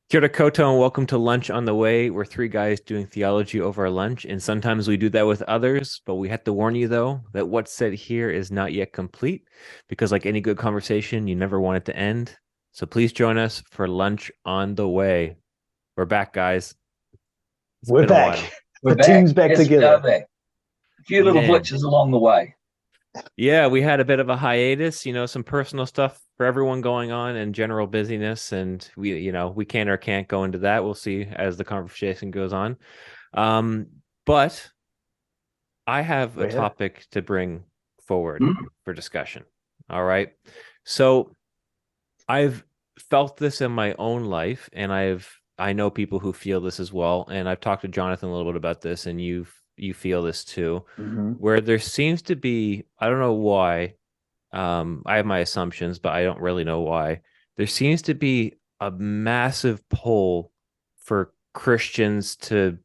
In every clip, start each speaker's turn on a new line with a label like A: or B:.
A: Kia ora koto and welcome to Lunch on the Way. We're three guys doing theology over our lunch, and sometimes we do that with others, but we have to warn you though that what's said here is not yet complete because like any good conversation, you never want it to end. So please join us for Lunch on the Way. We're back, guys. It's
B: We're
A: been a
B: back.
A: while.
B: The
C: We're back.
B: team's back
C: Yes, we are
B: together.
C: back. A few little
A: Man,
C: glitches along the way.
A: yeah, we had a bit of a hiatus, some personal stuff for everyone going on and general busyness, and we can or can't go into that. We'll see as the conversation goes on. But I have a
B: We're here.
A: topic to bring forward
C: Mm.
A: for discussion. All right. So I've felt this in my own life, and I know people who feel this as well. And I've talked to Jonathan a little bit about this, and you feel this too,
B: Hmm.
A: where there seems to be, I don't know why, I have my assumptions, but I don't really know why. There seems to be a massive pull for Christians to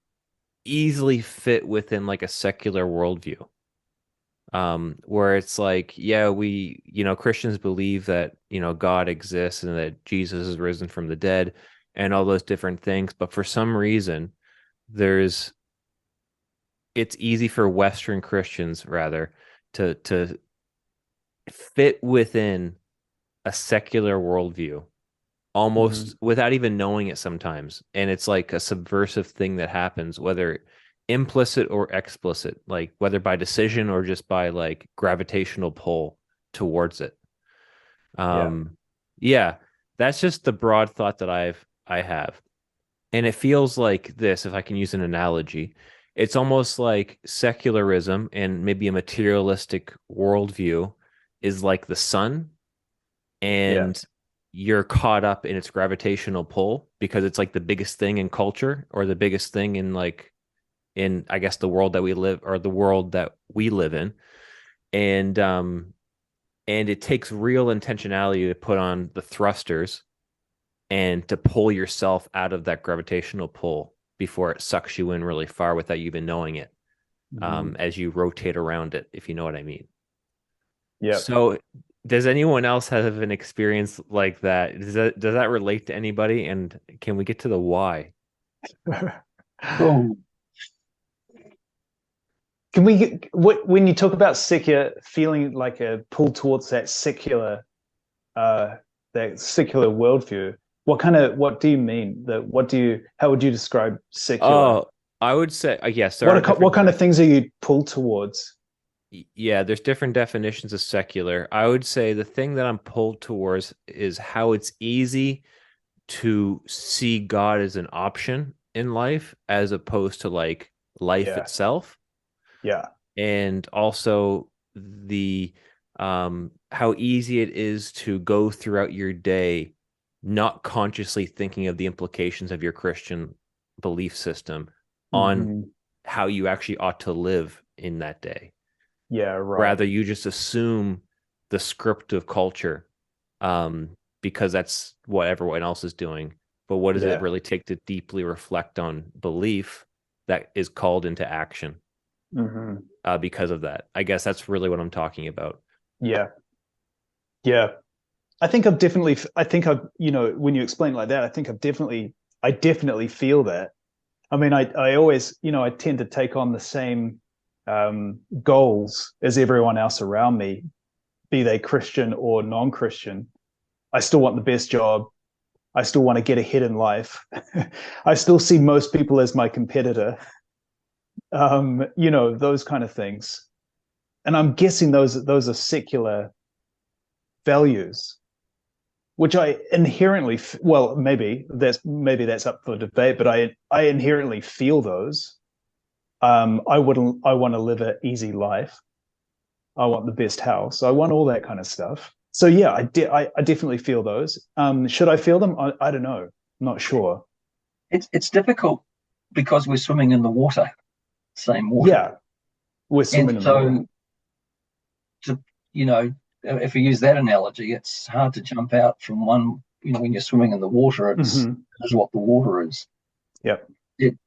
A: easily fit within like a secular worldview. Where it's like, yeah, Christians believe that, God exists and that Jesus is risen from the dead and all those different things. But for some reason, there's it's easy for Western Christians rather to fit within a secular worldview
B: Hmm.
A: almost without even knowing it sometimes. And it's like a subversive thing that happens, whether implicit or explicit, like whether by decision or just by like gravitational pull towards it.
B: Yeah.
A: Um, yeah, that's just the broad thought that I have. And it feels like this, if I can use an analogy, it's almost like secularism and maybe a materialistic worldview is like the sun
B: Yeah.
A: and you're caught up in its gravitational pull because it's like the biggest thing in culture or the biggest thing in like in I guess the world that we live or the world that we live in. And and it takes real intentionality to put on the thrusters and to pull yourself out of that gravitational pull before it sucks you in really far without you even knowing it,
B: Hmm.
A: as you rotate around it, if you know what I mean.
B: Yeah.
A: So, does anyone else have an experience like that? Does that relate to anybody? And can we get to the why?
C: Oh,
B: Can we when you talk about secular, feeling like a pull towards uh, that secular worldview? What do you mean? How would you describe secular?
A: Oh, I would say, yes, there are
B: What
A: different,
B: kind of things are you pulled towards?
A: yeah, there's different definitions of secular. I would say the thing that I'm pulled towards is how it's easy to see God as an option in life as opposed to like life
B: Yeah.
A: itself.
B: Yeah.
A: And also the how easy it is to go throughout your day not consciously thinking of the implications of your Christian belief system on
B: Hmm.
A: how you actually ought to live in that day.
B: Yeah. Right.
A: Rather, you just assume the script of culture, because that's what everyone else is doing. But what does it
B: Yeah.
A: really take to deeply reflect on belief that is called into action,
B: Hmm.
A: because of that? I guess that's really what I'm talking about.
B: Yeah. Yeah. I think I've, when you explain like that, I definitely feel that. I mean, I always, I tend to take on the same goals as everyone else around me, be they Christian or non-Christian. I still want the best job. I still want to get ahead in life. I still see most people as my competitor. Those kind of things. And I'm guessing those are secular values which I inherently well maybe that's up for debate, but I inherently feel those. I want to live an easy life. I want the best house. I want all that kind of stuff. So yeah, I definitely feel those. Should I feel them? I don't know. I'm not sure.
C: it's difficult because we're swimming in the water, same water,
B: Yeah, we're
C: and
B: swimming in the water.
C: so to you know, if we use that analogy, it's hard to jump out from one. You know, when you're swimming in the water,
B: Hmm.
C: it's what the water is.
B: Yep.
C: It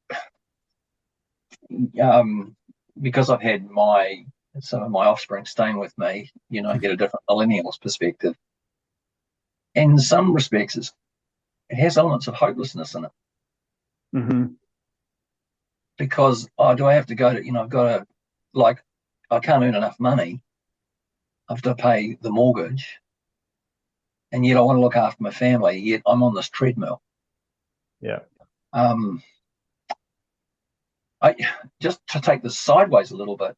C: um because I've had my some of my offspring staying with me. You know, I get a different millennials perspective. In some respects, it has elements of hopelessness in it.
B: Mm-hmm.
C: Because do I have to go to, I've got to, like, I can't earn enough money. I have to pay the mortgage, and yet I want to look after my family. Yet I'm on this treadmill.
B: Yeah.
C: I just to take this sideways a little bit.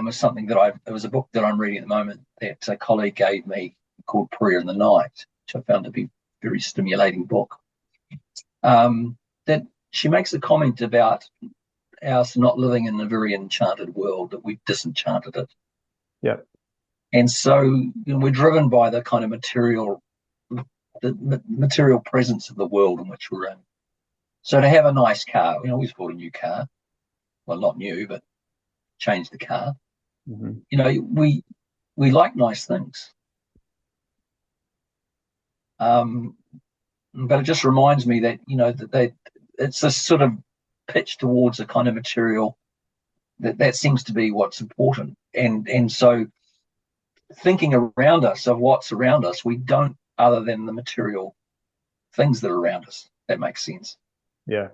C: Is something that it was a book that I'm reading at the moment that a colleague gave me called Prayer in the Night, which I found to be a very stimulating book. That she makes a comment about us not living in a very enchanted world, that we've disenchanted it.
B: Yeah.
C: And so we're driven by the kind of material presence of the world in which we're in. So to have a nice car, we always bought a new car. Well, not new, but changed the car.
B: Mm-hmm.
C: We like nice things. But it just reminds me that, that it's a sort of pitch towards a kind of material that seems to be what's important. And so thinking around us of what's around us, we don't, other than the material things that are around us. That makes sense.
B: Yeah.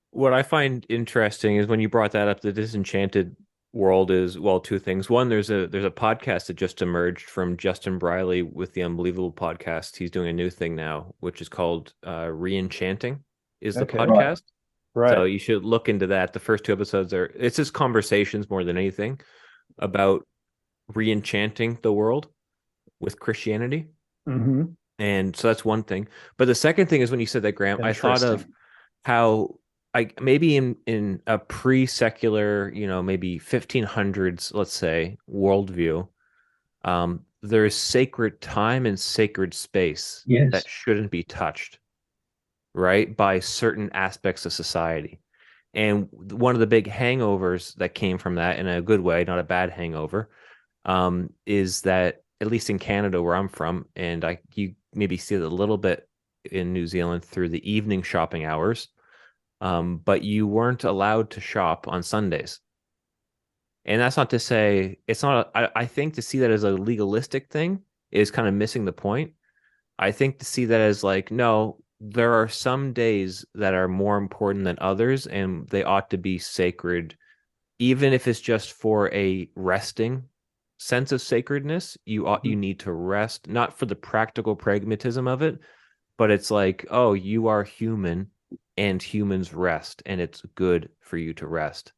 A: What I find interesting is when you brought that up, the disenchanted world is, well, two things. One, there's a podcast that just emerged from Justin Briley with the Unbelievable podcast. He's doing a new thing now, which is called Re-enchanting is the podcast.
B: Right.
A: So you should look into that. The first two episodes it's just conversations more than anything about re-enchanting the world with Christianity.
B: Mm-hmm.
A: And so that's one thing. But the second thing is when you said that, Graham, I thought of how maybe in a pre-secular, maybe 1500s, let's say, worldview, there is sacred time and sacred space that shouldn't be touched, right, by certain aspects of society. And one of the big hangovers that came from that, in a good way, not a bad hangover, is that, at least in Canada where I'm from, and you maybe see it a little bit in New Zealand through the evening shopping hours, but you weren't allowed to shop on Sundays. And that's not to say it's not. I think to see that as a legalistic thing is kind of missing the point. I think to see that as like, no, there are some days that are more important than others, and they ought to be sacred, even if it's just for a resting sense of sacredness. You need to rest, not for the practical pragmatism of it, but it's like, oh, you are human and humans rest, and it's good for you to rest.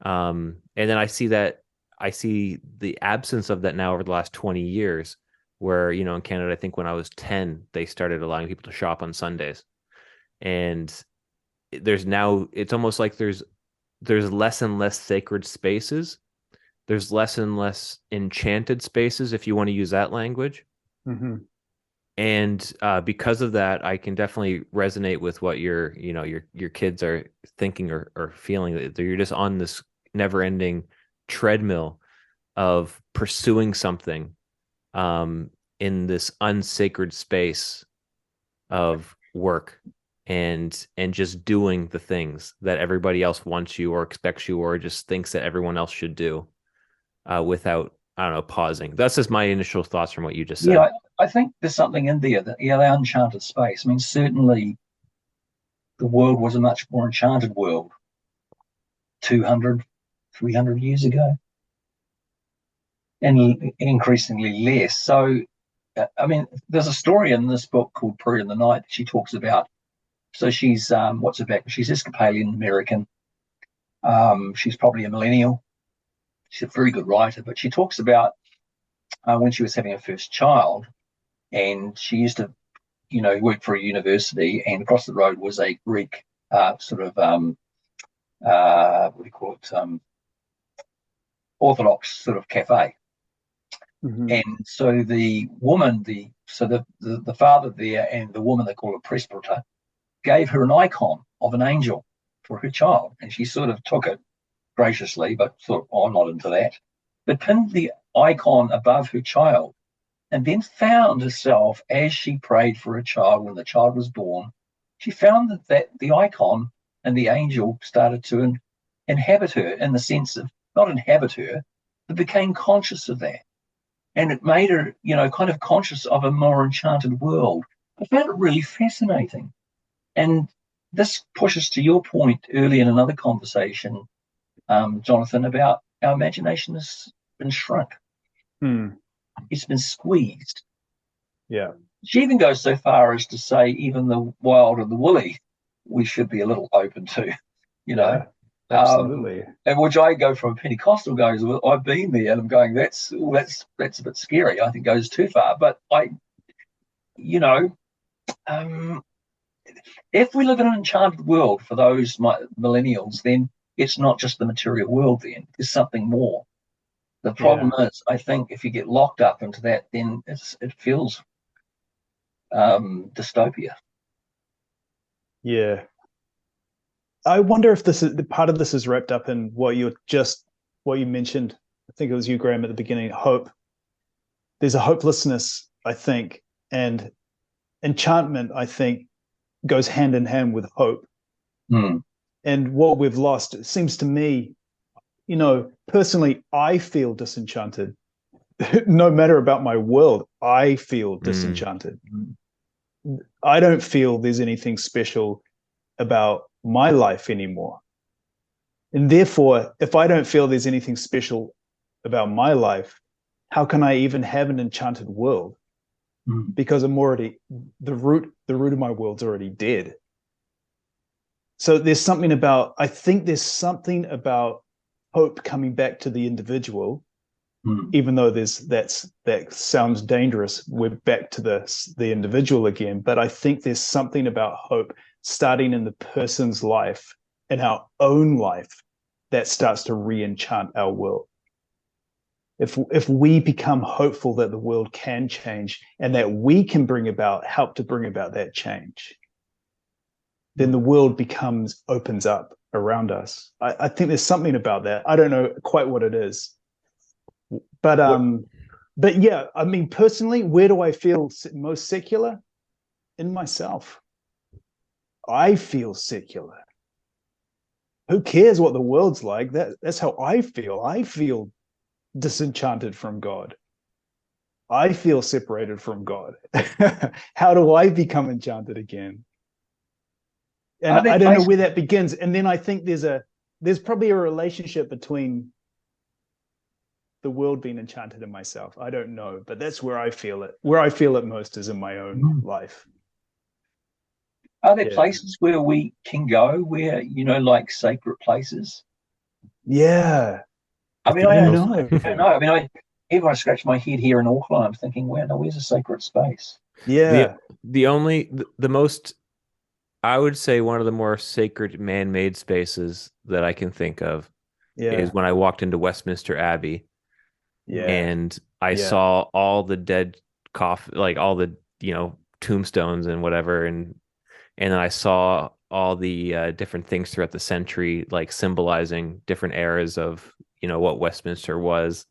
A: And then I see the absence of that now over the last 20 years, where, in Canada, I think when I was 10, they started allowing people to shop on Sundays. And it's almost like there's less and less sacred spaces. There's less and less enchanted spaces, if you want to use that language.
B: Mm-hmm.
A: And because of that, I can definitely resonate with what your kids are thinking or feeling. That you're just on this never-ending treadmill of pursuing something in this unsacred space of work and just doing the things that everybody else wants you or expects you or just thinks that everyone else should do, without, I don't know, pausing. That's just my initial thoughts from what you just said.
C: Yeah, I think there's something in there that, the uncharted space. I mean, certainly the world was a much more enchanted world 200, 300 years ago, and increasingly less. So, I mean, there's a story in this book called Prayer in the Night that she talks about. So she's, what's her background? She's Episcopalian American. She's probably a millennial. She's a very good writer, but she talks about when she was having her first child, and she used to, work for a university, and across the road was a Greek sort of, what do you call it, Orthodox sort of cafe.
B: Mm-hmm.
C: And so the woman, the father there and the woman, they call a presbyter, gave her an icon of an angel for her child, and she sort of took it graciously, but thought, oh, I'm not into that, but pinned the icon above her child, and then found herself, as she prayed for her child when the child was born, she found that the icon and the angel started to inhabit her, in the sense of not inhabit her, but became conscious of that. And it made her, kind of conscious of a more enchanted world. I found it really fascinating. And this pushes to your point earlier in another conversation, Jonathan, about our imagination has been shrunk. It's been squeezed.
B: Yeah.
C: She even goes so far as to say even the wild and the woolly we should be a little open to, you know.
B: Absolutely.
C: And which I go from a Pentecostal goes, well, I've been there, and I'm going, that's a bit scary. I think goes too far. But if we live in an enchanted world for those millennials, then it's not just the material world. Then there's something more. The problem is, I think, if you get locked up into that, then it feels dystopia.
B: Yeah. I wonder if this is part of this is wrapped up in what you mentioned. I think it was you, Greame, at the beginning. Hope. There's a hopelessness, I think, and enchantment, I think, goes hand in hand with hope. And what we've lost, it seems to me, personally, I feel disenchanted. No matter about my world, I feel disenchanted. I don't feel there's anything special about my life anymore. And therefore, if I don't feel there's anything special about my life, how can I even have an enchanted world? Because I'm already, the root of my world's already dead. So I think there's something about hope coming back to the individual, even though that sounds dangerous. We're back to the individual again, but I think there's something about hope starting in the person's life, in our own life, that starts to re-enchant our world. If we become hopeful that the world can change and that we can help to bring about that change, then the world opens up around us. I think there's something about that. I don't know quite what it is, but yeah, I mean, personally, where do I feel most secular? In myself. I feel secular. Who cares what the world's like? That's how I feel. I feel disenchanted from God. I feel separated from God. How do I become enchanted again? And I don't know where that begins. And then I think there's probably a relationship between the world being enchanted and myself. I don't know, but that's where I feel it. Where I feel it most is in my own life.
C: Are there places where we can go where, like sacred places?
B: Yeah.
C: I mean, I don't know. I mean, even I scratch my head here in Auckland, I'm thinking, where's a sacred space?
B: Yeah.
A: The most, I would say one of the more sacred man-made spaces that I can think of is when I walked into Westminster Abbey.
B: Yeah.
A: And I saw all the dead like all the, tombstones and whatever. And then I saw all the different things throughout the century, like symbolizing different eras of, what Westminster was.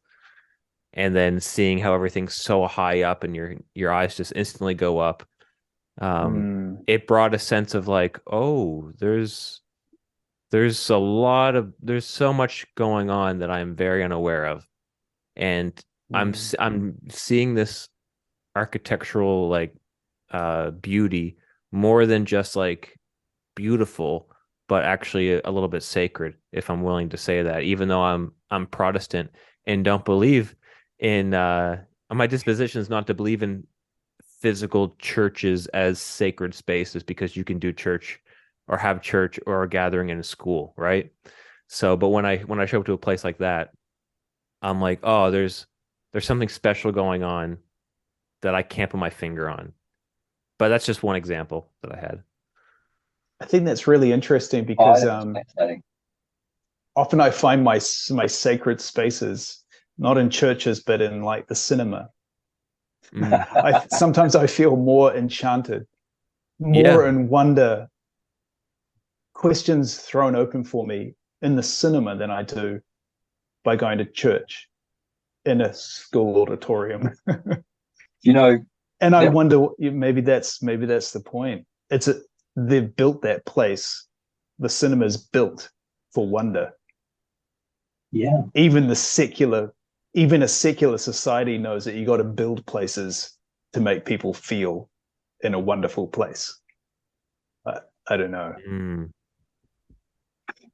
A: And then seeing how everything's so high up and your eyes just instantly go up. It brought a sense of like, oh, there's so much going on that I'm very unaware of. And I'm seeing this architectural like beauty more than just like beautiful, but actually a little bit sacred, if I'm willing to say that, even though I'm Protestant and don't believe in my disposition is not to believe in physical churches as sacred spaces, because you can do church or have church or a gathering in a school, right? So, but when I show up to a place like that, I'm like, oh, there's something special going on that I can't put my finger on. But that's just one example that I had.
B: I think that's really interesting because often I find my sacred spaces not in churches, but in like the cinema. Sometimes I feel more enchanted, more in wonder, questions thrown open for me in the cinema than I do by going to church in a school auditorium. And I wonder, maybe that's the point. They've built that place. The cinema's built for wonder.
C: Yeah.
B: Even a secular society knows that you got to build places to make people feel in a wonderful place. I don't know.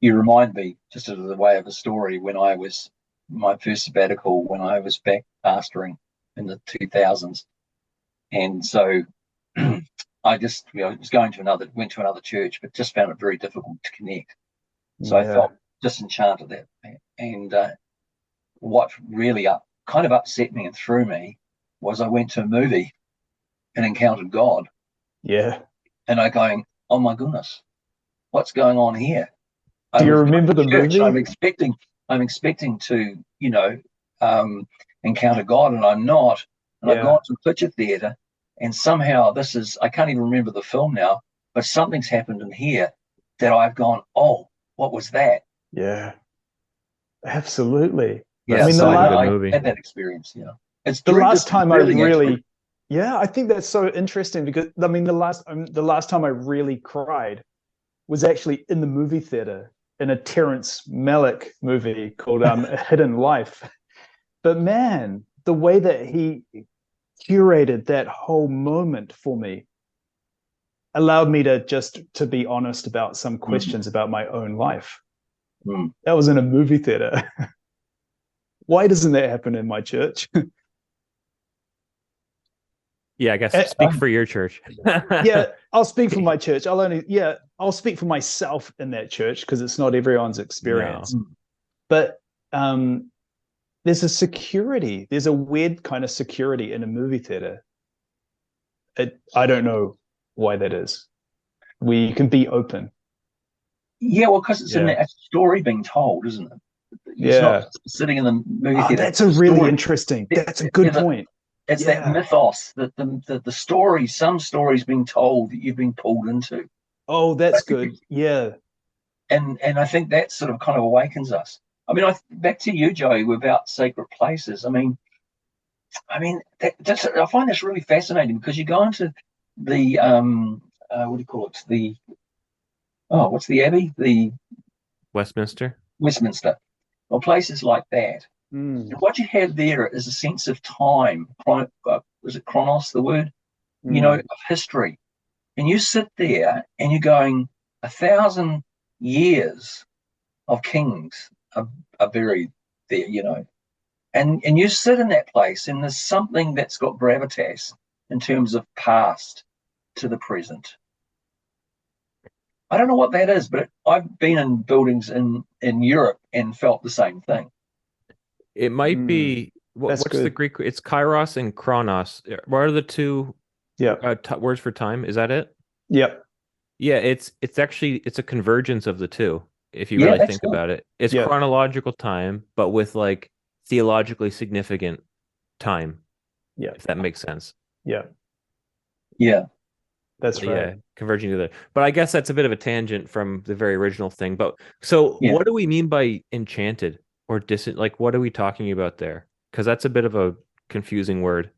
C: You remind me, just as a way of a story, when I was my first sabbatical, when I was back pastoring in the 2000s, and so I just was went to another church, but just found it very difficult to connect. So I felt disenchanted that, and what really kind of upset me and threw me was I went to a movie and encountered God.
B: Yeah.
C: And I going, oh my goodness, what's going on here?
B: Do you remember the movie?
C: I'm expecting to, encounter God, and I'm not. And I've gone to the picture theatre, and somehow I can't even remember the film now, but something's happened in here that I've gone, oh, what was that?
B: Yeah. Absolutely.
C: Yeah,
A: I mean,
C: I had that experience, It's
B: the last time I really I think that's so interesting, because I mean the last time I really cried was actually in the movie theater in a Terrence Malick movie called A Hidden Life. But man, the way that he curated that whole moment for me allowed me to be honest about some questions about my own life. That was in a movie theater. Why doesn't that happen in my church?
A: Yeah, I guess speak for your church.
B: Yeah, I'll speak for my church. I'll speak for myself in that church, because it's not everyone's experience. No. But there's a security. There's a weird kind of security in a movie theater. I don't know why that is. We can be open.
C: Yeah, well, because it's a story being told, isn't it? It's not sitting in the movie theater.
B: That's a really interesting. That's a good point.
C: It's that mythos, that the story, some stories being told that you've been pulled into.
B: Oh, that's good. Yeah.
C: And I think that sort of kind of awakens us. I mean, back to you, Joey, about sacred places. I mean, I find this really fascinating, because you go into the what do you call it? What's the Abbey? The
A: Westminster.
C: Or places like that. And what you have there is a sense of time. Was it chronos, the word? Of history. And you sit there and you're going, 1,000 years of kings are buried there, And you sit in that place, and there's something that's got gravitas in terms of past to the present. I don't know what that is, but I've been in buildings in Europe and felt the same thing.
A: It might be what's good. The Greek? It's Kairos and Chronos. What are the two words for time? Is that it?
B: Yep.
A: Yeah, it's a convergence of the two, if you really think about it. It's chronological time, but with like theologically significant time. Yeah. If that makes sense.
B: Yeah.
C: Yeah.
B: That's right. Yeah,
A: converging to the. But I guess that's a bit of a tangent from the very original thing. But so what do we mean by enchanted or like what are we talking about there? Because that's a bit of a confusing word.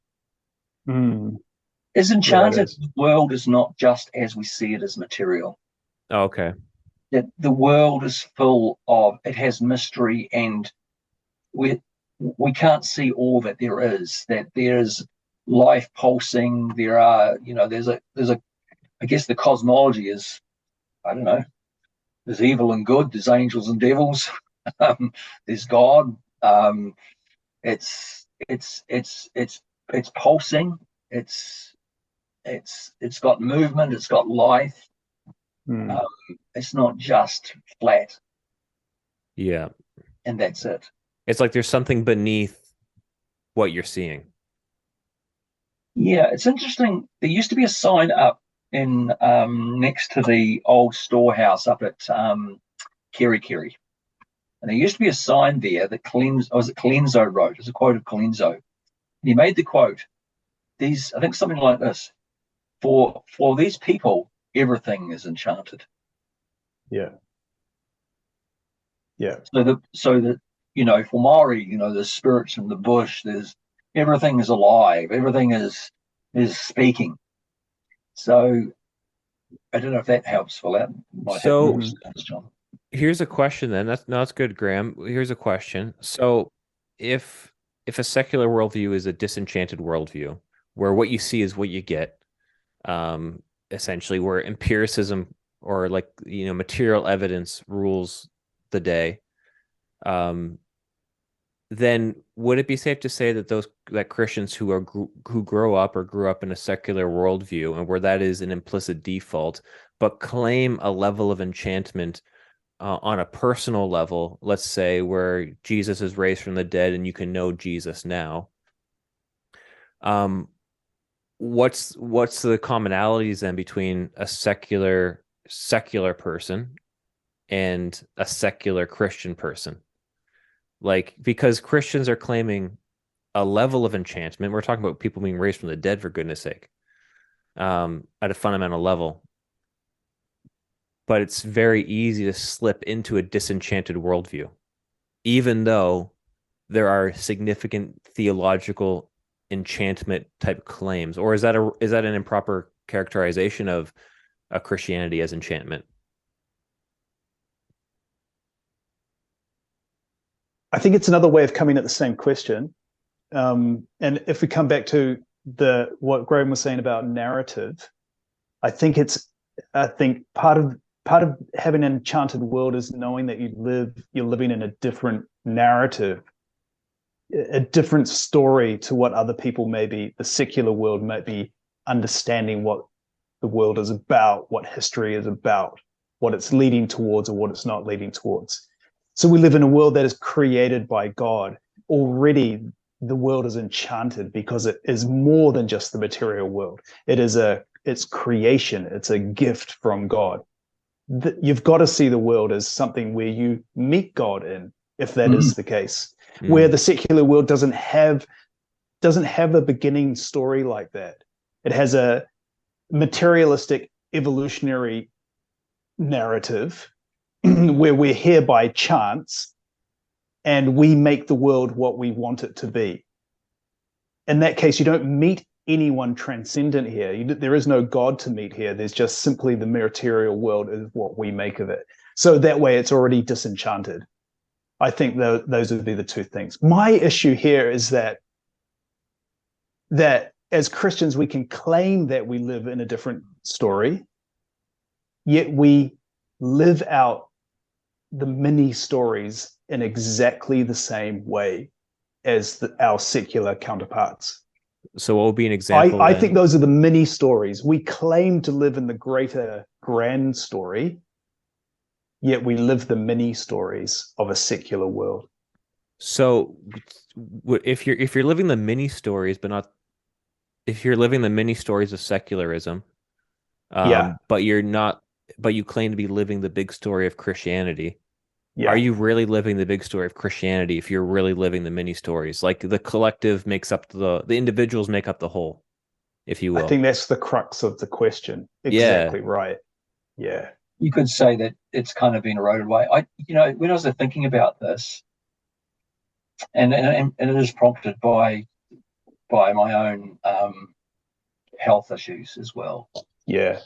C: Is enchanted the world is not just as we see it as material.
A: Oh, okay.
C: That the world is full of, it has mystery, and we can't see all that there is. That there's life pulsing. There are, there's a I guess the cosmology is, I don't know, there's evil and good, there's angels and devils, there's God. It's pulsing. It's got movement. It's got life. It's not just flat.
A: Yeah.
C: And that's it.
A: It's like there's something beneath what you're seeing.
C: Yeah, it's interesting. There used to be a sign up in next to the old storehouse up at Kerikeri. And there used to be a sign there that Colenso wrote. It's a quote of Colenso. And he made the quote, I think something like this: For these people, everything is enchanted.
B: Yeah. Yeah.
C: So that for Maori, there's spirits in the bush, there's everything is alive, everything is speaking. So I don't know if that helps, Flett.
A: So here's a question then. That's good, Graham. Here's a question. So if a secular worldview is a disenchanted worldview, where what you see is what you get, essentially, where empiricism or like material evidence rules the day, then would it be safe to say that that Christians who grow up or grew up in a secular worldview and where that is an implicit default, but claim a level of enchantment on a personal level, let's say where Jesus is raised from the dead and you can know Jesus now, what's the commonalities then between a secular person and a secular Christian person? Like, because Christians are claiming a level of enchantment. We're talking about people being raised from the dead, for goodness sake, at a fundamental level. But it's very easy to slip into a disenchanted worldview, even though there are significant theological enchantment type claims. Or is that an improper characterization of a Christianity as enchantment?
B: I think it's another way of coming at the same question. And if we come back to what Greame was saying about narrative, I think part of having an enchanted world is knowing that you're living in a different narrative, a different story to what other people, maybe the secular world, might be understanding what the world is about, what history is about, what it's leading towards or what it's not leading towards. So we live in a world that is created by God. Already the world is enchanted because it is more than just the material world. It's creation. It's a gift from God. You've got to see the world as something where you meet God in, if that is the case. Where the secular world doesn't have a beginning story like that. It has a materialistic evolutionary narrative where we're here by chance and we make the world what we want it to be. In that case, you don't meet anyone transcendent here. There is no God to meet here. There's just simply the material world is what we make of it. So that way it's already disenchanted. I think those would be the two things. My issue here is that as Christians, we can claim that we live in a different story, yet we live out the mini stories in exactly the same way as our secular counterparts.
A: So what would be an example?
B: I think those are the mini stories. We claim to live in the greater grand story, yet we live the mini stories of a secular world.
A: So if you're living the mini stories, if you're living the mini stories of secularism, but you claim to be living the big story of Christianity. Yeah. Are you really living the big story of Christianity if you're really living the mini stories? Like the collective makes up the individuals make up the whole, if you will.
B: I think that's the crux of the question. Exactly right. Yeah.
C: You could say that it's kind of been eroded away. When I was thinking about this, and it is prompted by my own health issues as well.
B: Yeah.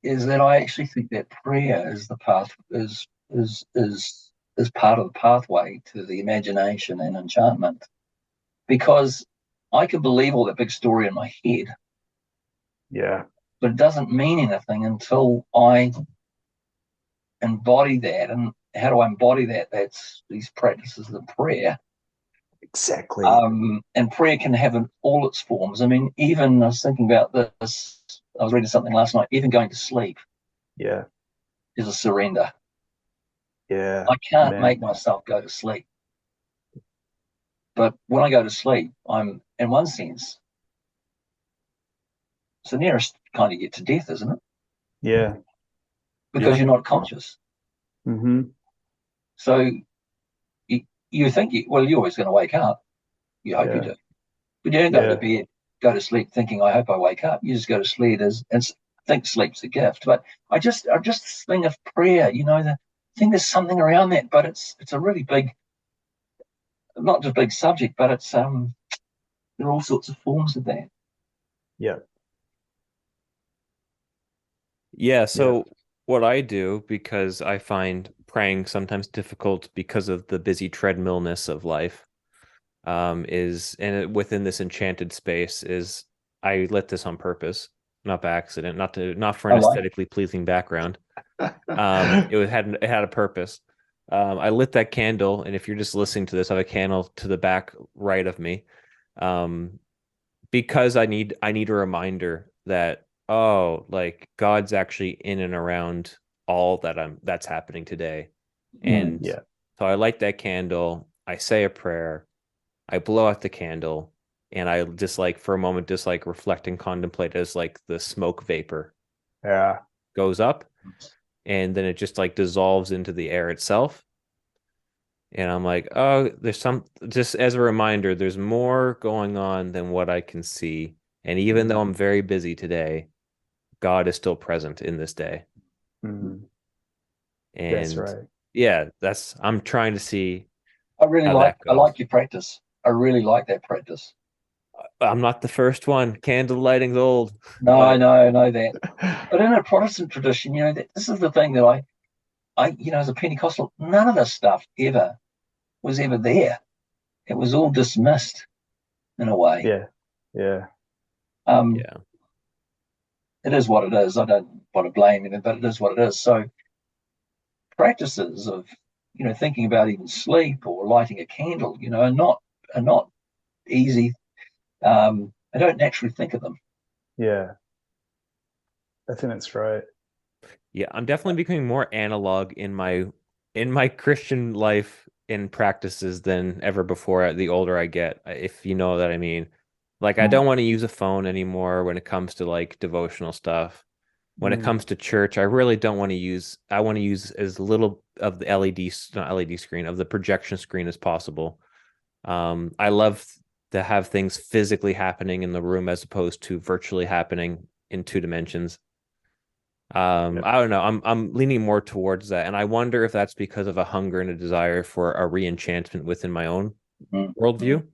C: Is that I actually think that prayer is the path is part of the pathway to the imagination and enchantment, because I can believe all that big story in my head, but it doesn't mean anything until I embody that. And how do I embody that? That's these practices of prayer.
B: Exactly.
C: And prayer can have all its forms. I mean, even I was thinking about this. I was reading something last night. Even going to sleep, is a surrender.
B: Yeah,
C: I can't make myself go to sleep, but when I go to sleep, I'm, in one sense, it's the nearest kind of get to death, isn't it?
B: Yeah,
C: because you're not conscious.
B: Mm-hmm.
C: So you think you're always going to wake up. You hope you do, but you don't go to bed, go to sleep thinking, I hope I wake up. You just go to sleep and think sleep's a gift. But I just think of prayer, I think there's something around that, but it's a really big, not just big subject, but it's there are all sorts of forms of that.
A: So what I do, because I find praying sometimes difficult because of the busy treadmillness of life, within this enchanted space, is I lit this on purpose. not by accident, not for
C: I
A: an
C: like.
A: aesthetically pleasing background. It had a purpose. I lit that candle, and if you're just listening to this, I have a candle to the back right of me, um, because I need a reminder that, oh, like God's actually in and around all that's happening today.
C: Mm.
A: And
B: Yeah.
A: so I light that candle, I say a prayer, I blow out the candle, and I just like for a moment just like reflect and contemplate as like the smoke vapor
B: Yeah.
A: goes up, and then it just like dissolves into the air itself. And I'm like, oh, there's some, just as a reminder, there's more going on than what I can see. And even though I'm very busy today, God is still present in this day.
B: Mm. That's
A: And
B: right.
A: yeah, I'm trying to see
C: I really
A: how that
C: I
A: goes.
C: like your practice. I really like that practice.
A: I'm not the first one. Candle lighting's old,
C: No,
A: but
C: I know that. But in a Protestant tradition, this is the thing that as a Pentecostal, none of this stuff ever was ever there. It was all dismissed in a way.
B: Yeah. Yeah.
C: Um,
A: yeah.
C: it is what it is. I don't want to blame it, but it is what it is. So practices of, thinking about even sleep or lighting a candle, are not easy. I don't naturally think of them.
B: Yeah. I think that's right.
A: Yeah, I'm definitely becoming more analog in my Christian life in practices than ever before the older I get, if you know what I mean. Like I
C: Mm.
A: don't want to use a phone anymore when it comes to like devotional stuff. When it
B: Mm.
A: comes to church, I really don't want to use I want to use as little of the not LED screen, of the projection screen as possible. I love to have things physically happening in the room as opposed to virtually happening in two dimensions.
B: Yeah.
A: I don't know. I'm leaning more towards that, and I wonder if that's because of a hunger and a desire for a re-enchantment within my own
C: Mm.
A: worldview,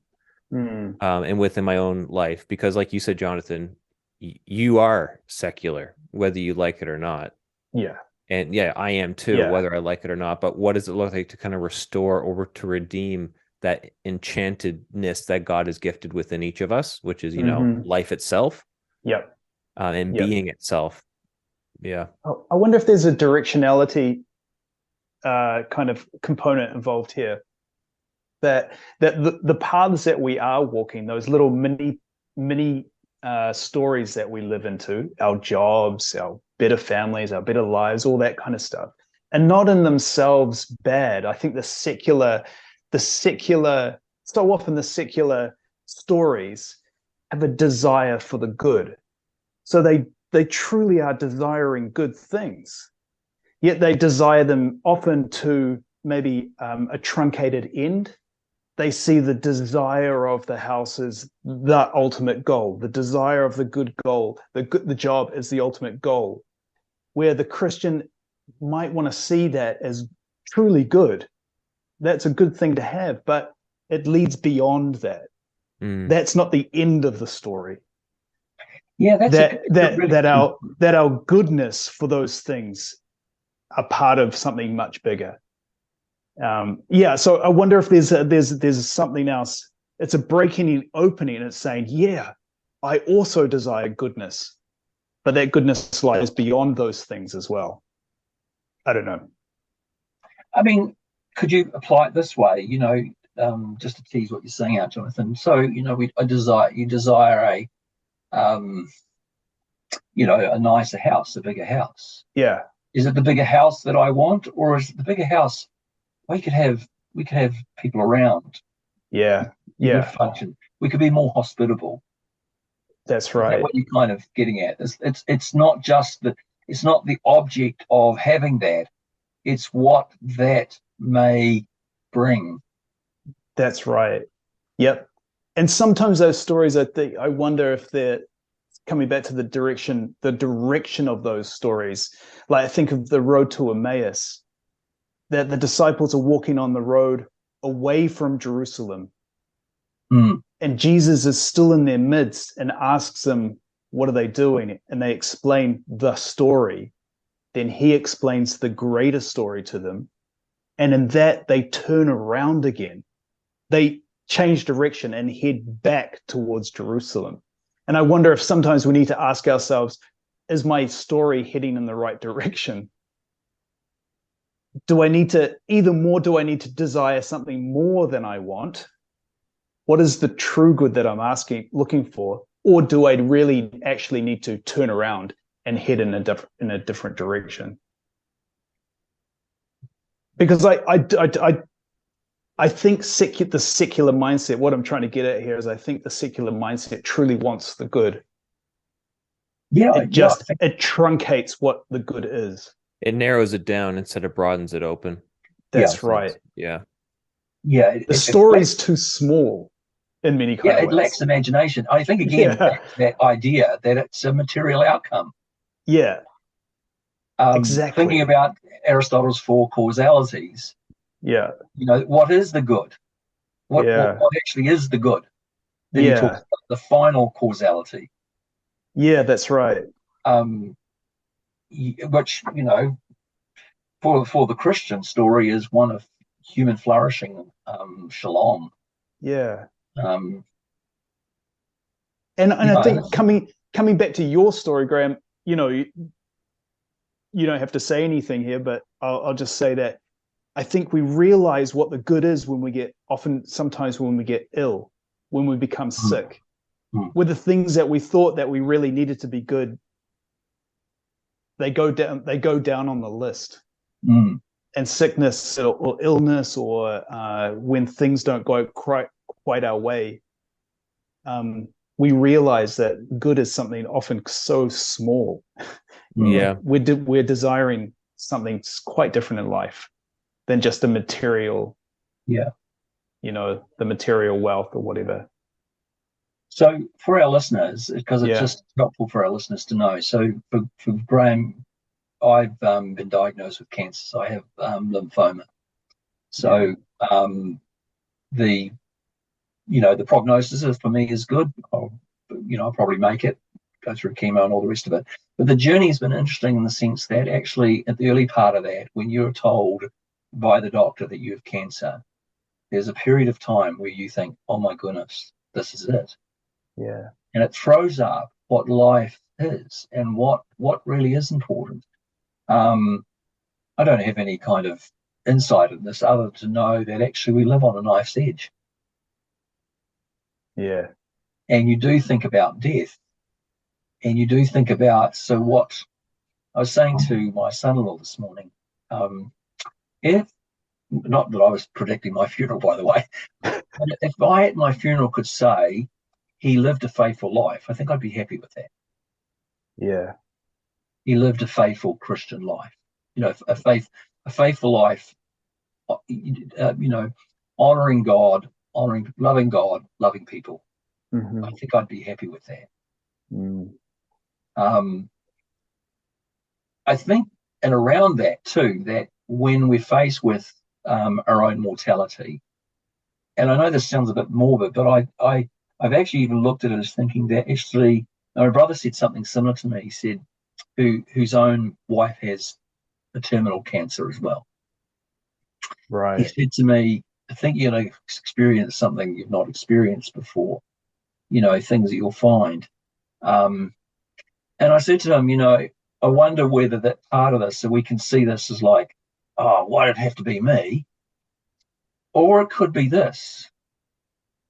B: Mm.
A: and within my own life. Because, like you said, Jonathan, you are secular, whether you like it or not,
B: Yeah.
A: and yeah, I am too,
B: Yeah.
A: whether I like it or not. But what does it look like to kind of restore or to redeem that enchantedness that God has gifted within each of us, which is,
B: Mm-hmm.
A: life itself,
B: Yep.
A: and
B: Yep.
A: being itself. Yeah.
B: I wonder if there's a directionality kind of component involved here. That the paths that we are walking, those little mini stories that we live into, our jobs, our better families, our better lives, all that kind of stuff, and not in themselves bad. I think the secular, so often the secular stories have a desire for the good, so they truly are desiring good things, yet they desire them often to maybe a truncated end. They see the desire of the house as the ultimate goal, the desire of the good goal, the job is the ultimate goal, where the Christian might want to see that as truly good. That's a good thing to have, but it leads beyond that.
A: Mm.
B: That's not the end of the story.
C: Yeah, that's really
B: That our goodness for those things are part of something much bigger. Yeah, so I wonder if there's something else. It's a breaking and opening, and it's saying, yeah, I also desire goodness, but that goodness lies beyond those things as well. I don't know.
C: I mean, could you apply it this way? Just to tease what you're saying out, Jonathan. So, you desire um, a nicer house, a bigger house.
B: Yeah,
C: Is it the bigger house that I want, or is it the bigger house we could have people around?
B: yeah,
C: You could
B: yeah.
C: function. We could be more hospitable.
B: That's
C: Is that
B: right.
C: what you're kind of getting at? It's not just it's not the object of having that. It's what that may bring.
B: That's right. Yep. And sometimes those stories, I wonder if they're coming back to the direction of those stories. Like I think of the road to Emmaus, that the disciples are walking on the road away from Jerusalem,
C: Mm.
B: and Jesus is still in their midst and asks them, what are they doing? And they explain the story. Then he explains the greater story to them. And in that, they turn around again. They change direction and head back towards Jerusalem. And I wonder if sometimes we need to ask ourselves, is my story heading in the right direction? Do I need to desire something more than I want? What is the true good that I'm looking for? Or do I really actually need to turn around and head in a different direction? Because I think the secular mindset, what I'm trying to get at here is I think the secular mindset truly wants the good.
C: Yeah,
B: it truncates what the good is.
A: It narrows it down instead of broadens it open.
B: That's right.
A: Yeah.
C: Yeah.
B: The story's too small in many kind of ways.
C: It lacks imagination. I think, again, that idea that it's a material outcome.
B: Yeah. Exactly.
C: Thinking about Aristotle's four causalities.
B: Yeah.
C: What is the good? What actually is the good? Then he talks about the final causality.
B: Yeah, that's right.
C: Which, for the Christian story is one of human flourishing, shalom.
B: Yeah.
C: And
B: I think coming back to your story, Greame, you don't have to say anything here, but I'll just say that I think we realize what the good is sometimes when we get ill, when we become sick, with the things that we thought that we really needed to be good, they go down on the list. And sickness or illness or when things don't go quite our way, we realize that good is something often so small.
A: Yeah.
B: We're desiring something quite different in life than just the material, the material wealth or whatever.
C: So for our listeners, because it's just helpful for our listeners to know. So for Greame, I've been diagnosed with cancer. So I have lymphoma. So the prognosis for me is good. I'll probably make it, go through chemo and all the rest of it. But the journey has been interesting in the sense that actually at the early part of that, when you're told by the doctor that you have cancer, there's a period of time where you think, oh my goodness, this is it.
B: Yeah.
C: And it throws up what life is and what really is important. I don't have any kind of insight in this other to know that actually we live on a knife's edge.
B: Yeah.
C: And you do think about death. And you do think about, so what I was saying to my son-in-law this morning, if, not that I was predicting my funeral, by the way, but if I at my funeral could say he lived a faithful life, I think I'd be happy with that.
B: Yeah.
C: He lived a faithful Christian life, a faithful life, honoring God, loving people.
B: Mm-hmm.
C: I think I'd be happy with that. I think, and around that too, that when we're faced with our own mortality, and I know this sounds a bit morbid, but I've actually even looked at it as thinking that actually, my brother said something similar to me. He said, whose own wife has a terminal cancer as well.
B: Right.
C: He said to me, I think you're going to experience something you've not experienced before, things that you'll find. And I said to him, I wonder whether that part of this, so we can see this as like, oh, why did it have to be me? Or it could be this.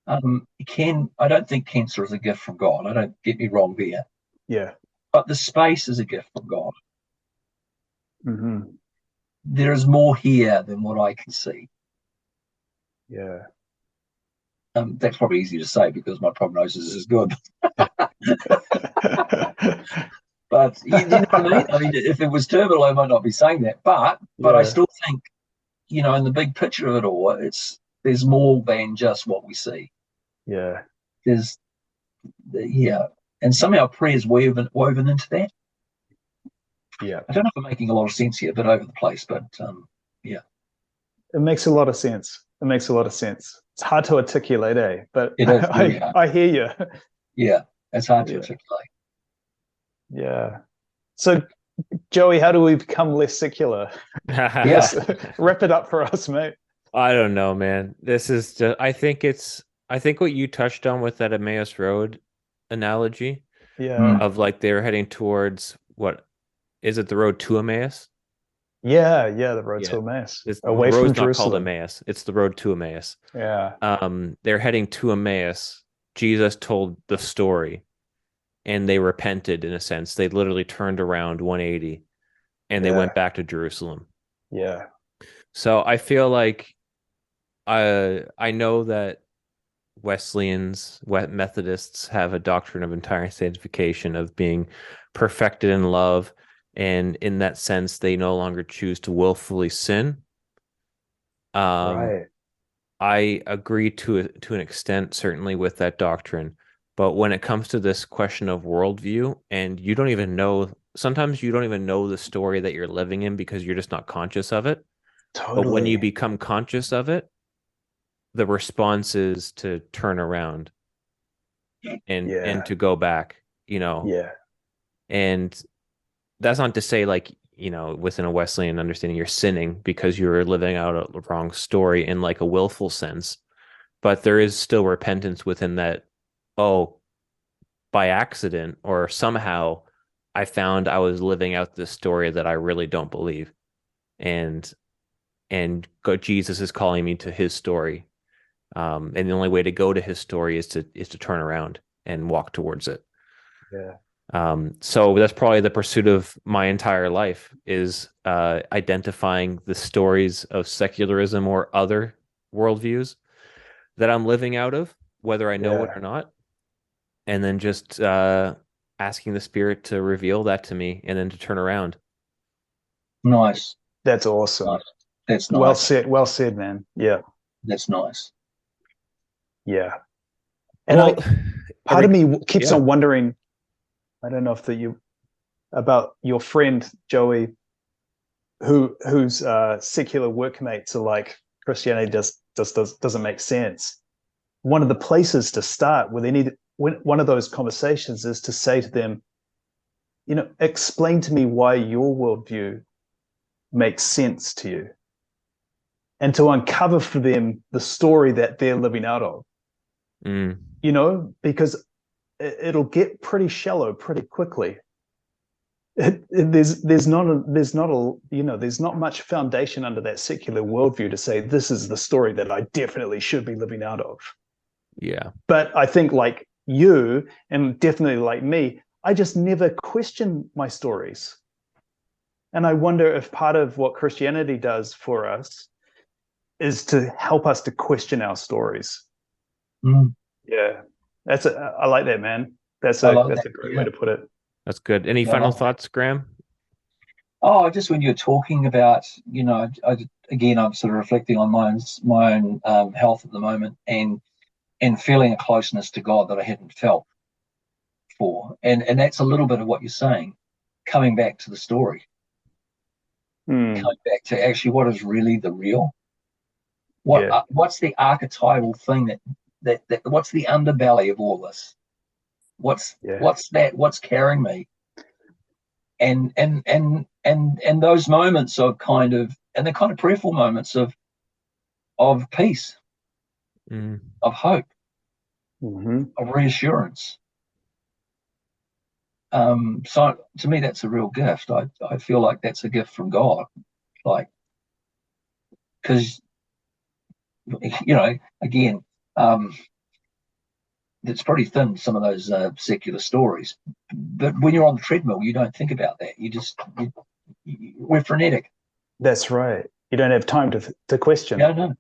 C: I don't think cancer is a gift from God. I don't get me wrong there.
B: Yeah.
C: But the space is a gift from God.
B: Mm-hmm.
C: There is more here than what I can see.
B: Yeah.
C: That's probably easy to say because my prognosis is good. But you know what I mean? I mean, if it was terminal, I might not be saying that. But I still think, in the big picture of it all, there's more than just what we see.
B: Yeah.
C: And somehow prayer is woven into that.
B: Yeah.
C: I don't know if I'm making a lot of sense here, a bit over the place, but yeah.
B: It makes a lot of sense. It's hard to articulate, eh? But
C: it is really hard.
B: I hear you.
C: Yeah, it's hard to articulate.
B: Yeah. So, Joey, how do we become less secular? Yes. Wrap it up for us, mate.
A: I don't know, man. This is just, I think what you touched on with that Emmaus Road, analogy
B: Yeah.
A: of like they're heading towards what is it, the road to Emmaus?
B: Yeah. Yeah. The road
A: Yeah.
B: to Emmaus,
A: It's, the
B: away from
A: road's not called
B: Jerusalem.
A: Emmaus. It's the road to Emmaus.
B: Yeah.
A: They're heading to Emmaus. Jesus told the story and they repented in a sense. They literally turned around 180 and they
B: Yeah.
A: went back to Jerusalem.
B: Yeah.
A: So I feel like I know that Wesleyans, Methodists have a doctrine of entire sanctification, of being perfected in love. And in that sense, they no longer choose to willfully sin.
B: Right.
A: I agree to an extent, certainly with that doctrine. But when it comes to this question of worldview, and you don't even know, sometimes you don't even know the story that you're living in because you're just not conscious of it. But when you
B: Totally.
A: become conscious of it, the response is to turn around and
B: Yeah.
A: to go back, you know.
B: Yeah.
A: And that's not to say like, you know, within a Wesleyan understanding, you're sinning because you're living out a wrong story in like a willful sense. But there is still repentance within that. Oh, by accident or somehow I found I was living out this story that I really don't believe. And Jesus is calling me to his story. And the only way to go to his story is to turn around and walk towards it.
B: Yeah.
A: So that's probably the pursuit of my entire life, is identifying the stories of secularism or other worldviews that I'm living out of, whether I know it
B: Yeah.
A: or not, and then just asking the spirit to reveal that to me and then to turn around.
C: Nice.
B: That's awesome.
C: Nice. That's
B: Well
C: nice.
B: said. Well said, man. Yeah.
C: That's nice.
B: Yeah. And
A: Well,
B: part of me keeps
A: yeah.
B: on wondering, I don't know if about your friend Joey, whose secular workmates are like, Christianity doesn't make sense. One of the places to start with one of those conversations is to say to them, you know, explain to me why your worldview makes sense to you, and to uncover for them the story that they're living out of. You know, because it'll get pretty shallow pretty quickly. There's not much foundation under that secular worldview to say this is the story that I definitely should be living out of.
A: Yeah.
B: But I think like you, and definitely like me, I just never question my stories. And I wonder if part of what Christianity does for us is to help us to question our stories. Yeah, I like that, man. That's a great way to put it.
A: That's good. Any final thoughts, Graham?
C: Oh, just when you're talking about, you know, again, I'm sort of reflecting on my own health at the moment, and feeling a closeness to God that I hadn't felt before, and that's a little bit of what you're saying, coming back to the story, coming back to actually what is really the real. What's the archetypal thing that what's the underbelly of all this? What's that? What's carrying me? And those moments of kind of, and the kind of prayerful moments of peace, of hope, of reassurance. So to me, that's a real gift. I feel like that's a gift from God, like, because, you know, again, it's pretty thin, some of those secular stories. But when you're on the treadmill, you don't think about that. We're frenetic.
B: That's right. You don't have time to question.
C: No.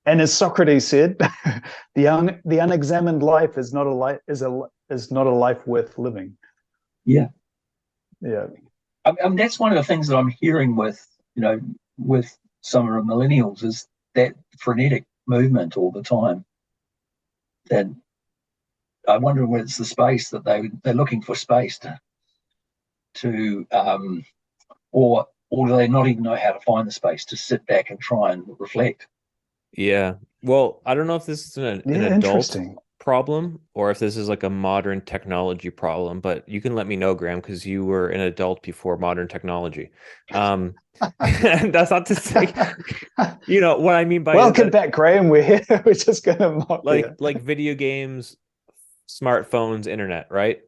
B: And as Socrates said, the unexamined life is not a life worth living.
C: Yeah.
B: Yeah.
C: I mean, that's one of the things that I'm hearing with some of the millennials, is that frenetic movement all the time. That I wonder whether it's the space that they're looking for, space to or do they not even know how to find the space to sit back and try and reflect?
A: Yeah. Well, I don't know if this is an adult problem or if this is like a modern technology problem, but you can let me know, Graham, because you were an adult before modern technology. That's not to say, you know what I mean by
B: welcome back, Graham. We're here. We're just gonna mock
A: like video games smartphones, internet, right?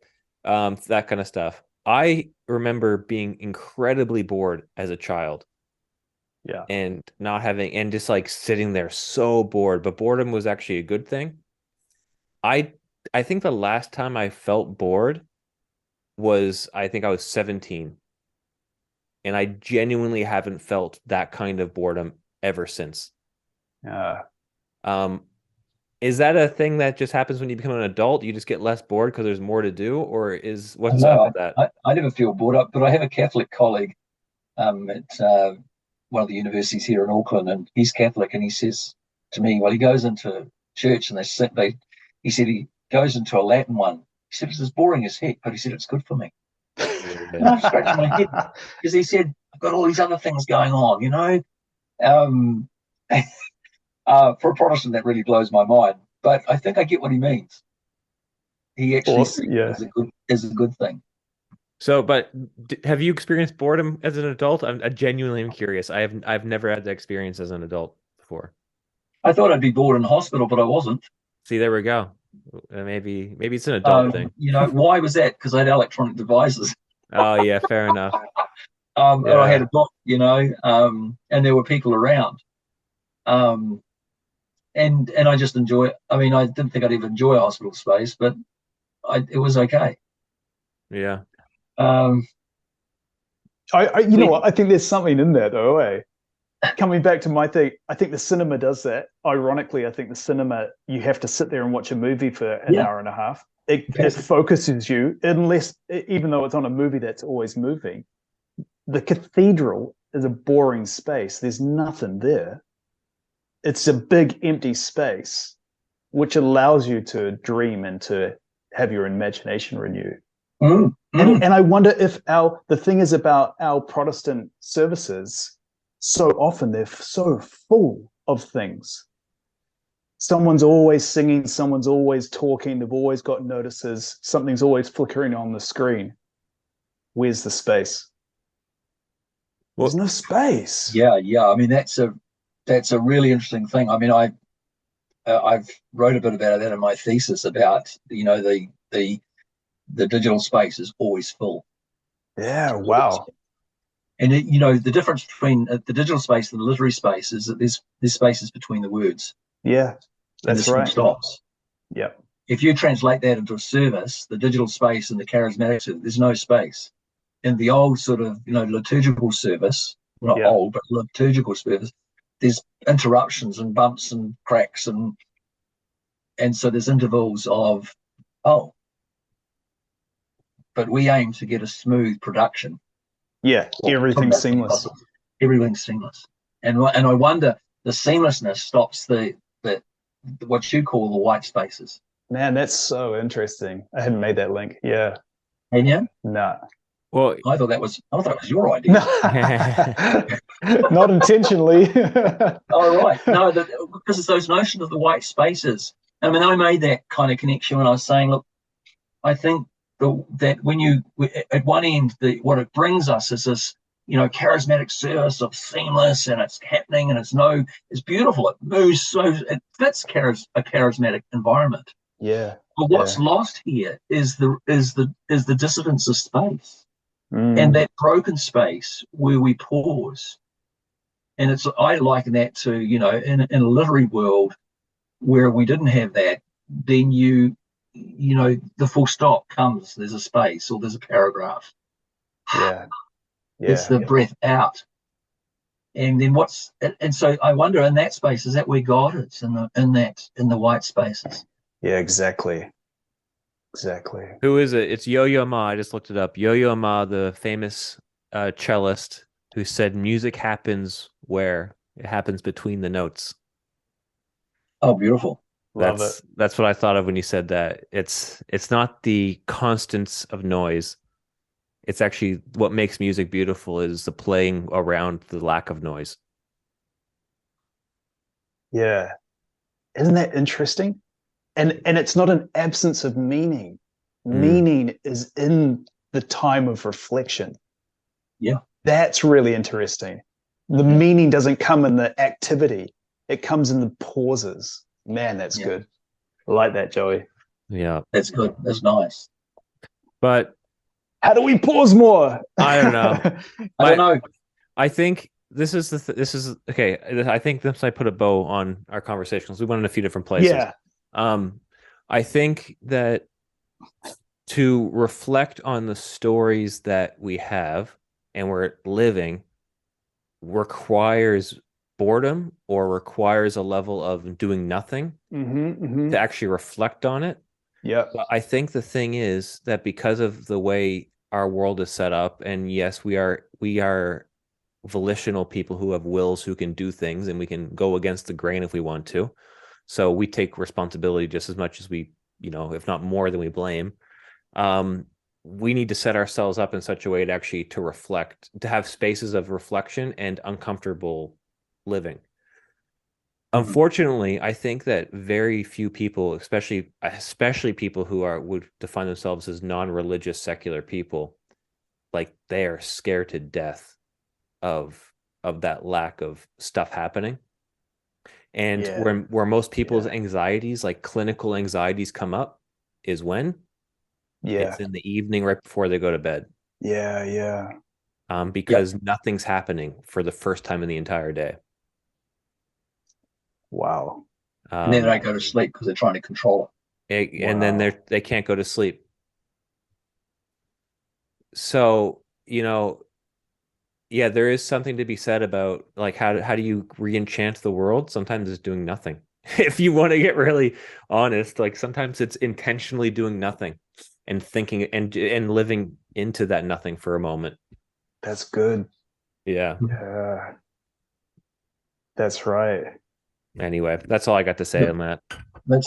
A: That kind of stuff. I remember being incredibly bored as a child
B: Yeah.
A: and not having, and just like sitting there so bored, but boredom was actually a good thing. I I think the last time I felt bored was, I think I was 17, and I genuinely haven't felt that kind of boredom ever since.
B: Uh,
A: Um, is that a thing that just happens when you become an adult? You just get less bored because there's more to do, or is what's up
C: No,
A: with that?
C: I never feel bored up, but I have a Catholic colleague at one of the universities here in Auckland, and he's Catholic, and he says to me, well, he goes into church and he said he goes into a Latin one. He said it's as boring as heck, but he said it's good for me. And I'm scratching my head because he said I've got all these other things going on, you know. Um, for a Protestant, that really blows my mind, but I think I get what he means. He actually sees it
B: yeah.
C: as a good thing.
A: So, but have you experienced boredom as an adult? I genuinely am curious. I've never had that experience as an adult before.
C: I thought I'd be bored in hospital, but I wasn't.
A: See, there we go. Maybe it's an adult thing.
C: You know, why was that? Because I had electronic devices.
A: Oh yeah, fair enough.
C: And I had
B: Yeah.
C: a book, you know, and there were people around. Um, and I just enjoy it. I mean, I didn't think I'd even enjoy hospital space, but it was okay.
A: Yeah.
C: Um,
B: You know what? I think there's something in there though, eh? Coming back to my thing, I think the cinema does that. Ironically, I think the cinema, you have to sit there and watch a movie for an hour and a half. It focuses you, unless, even though it's on a movie that's always moving. The cathedral is a boring space. There's nothing there. It's a big empty space, which allows you to dream and to have your imagination renewed. And I wonder if the thing is about our Protestant services, so often they're so full of things. Someone's always singing, someone's always talking, they've always got notices, something's always flickering on the screen. Where's the space?
A: Well,
B: there's no space.
C: Yeah. I mean, that's a really interesting thing. I mean, I've wrote a bit about that in my thesis about, you know, the digital space is always full.
B: Yeah, wow.
C: And you know, the difference between the digital space and the literary space is that there's spaces between the words.
B: Yeah, that's right.
C: Stops.
B: Yeah.
C: If you translate that into a service, the digital space and the charismatic service, there's no space. In the old sort of, you know, liturgical service, not old, but liturgical service, there's interruptions and bumps and cracks, and so there's intervals of, but we aim to get a smooth production.
B: Yeah, everything's seamless.
C: Everything's seamless, and I wonder, the seamlessness stops the what you call the white spaces.
B: Man, that's so interesting. I hadn't made that link. Yeah.
C: And yeah,
B: no.
A: Well,
C: I thought it was your idea.
B: Not intentionally.
C: Oh, right. No, because it's those notions of the white spaces. I mean, I made that kind of connection when I was saying, look, I think that when you, at one end, what it brings us is this, you know, charismatic service of seamless, and it's happening, and it's beautiful. It moves, so it fits a charismatic environment.
B: Yeah.
C: But what's lost here is the dissonance of space. And that broken space where we pause. And I liken that to, you know, in a literary world where we didn't have that, then you know, the full stop comes, there's a space or there's a paragraph.
B: Yeah.
C: It's the breath out. And then and so I wonder, in that space, is that where God is, in the white spaces?
B: Yeah, exactly. Exactly.
A: Who is it? It's Yo-Yo Ma. I just looked it up. Yo-Yo Ma, the famous cellist who said music happens where it happens between the notes.
C: Oh, beautiful.
B: Love it.
A: That's what I thought of when you said that. It's not the constants of noise. It's actually what makes music beautiful is the playing around the lack of noise.
B: Yeah. Isn't that interesting? And it's not an absence of meaning. Meaning is in the time of reflection.
C: Yeah.
B: That's really interesting. The meaning doesn't come in the activity. It comes in the pauses. Man, that's good. I like that, Joey.
A: Yeah.
C: That's good. That's nice.
A: But
B: How do we pause more?
A: I don't know.
C: I don't know.
A: I think this is this is okay. I think this might put a bow on our conversations. We went in a few different places.
B: Yeah.
A: I think that to reflect on the stories that we have and we're living requires boredom or requires a level of doing nothing to actually reflect on it.
B: Yeah.
A: But I think the thing is that because of the way our world is set up, and yes, we are volitional people who have wills who can do things and we can go against the grain if we want to. So we take responsibility just as much as we, if not more than we blame. We need to set ourselves up in such a way to actually to reflect, to have spaces of reflection and uncomfortable living. Unfortunately, I think that very few people, especially people who would define themselves as non-religious secular people, like they are scared to death of that lack of stuff happening. And where most people's anxieties, like clinical anxieties, come up is when it's in the evening right before they go to bed. Because nothing's happening for the first time in the entire day.
B: Wow.
C: And then they don't go to sleep because they're trying to control it.
A: And then they can't go to sleep. So, there is something to be said about like how do you re-enchant the world? Sometimes it's doing nothing. If you want to get really honest, like sometimes it's intentionally doing nothing and thinking and living into that nothing for a moment.
B: That's good.
A: Yeah.
B: That's right.
A: Anyway, that's all I got to say on that.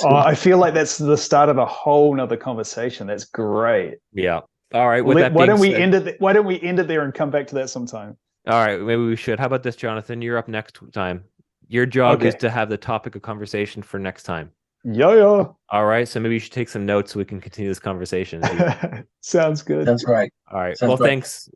B: I feel like that's the start of a whole nother conversation. That's great.
A: Yeah. All right.
B: Why don't we end it there and come back to that sometime?
A: All right. Maybe we should. How about this, Jonathan? You're up next time. Your job is to have the topic of conversation for next time.
B: Yo.
A: All right. So maybe you should take some notes so we can continue this conversation.
B: Sounds good.
C: That's great.
A: All right.
C: Sounds great.
A: Thanks.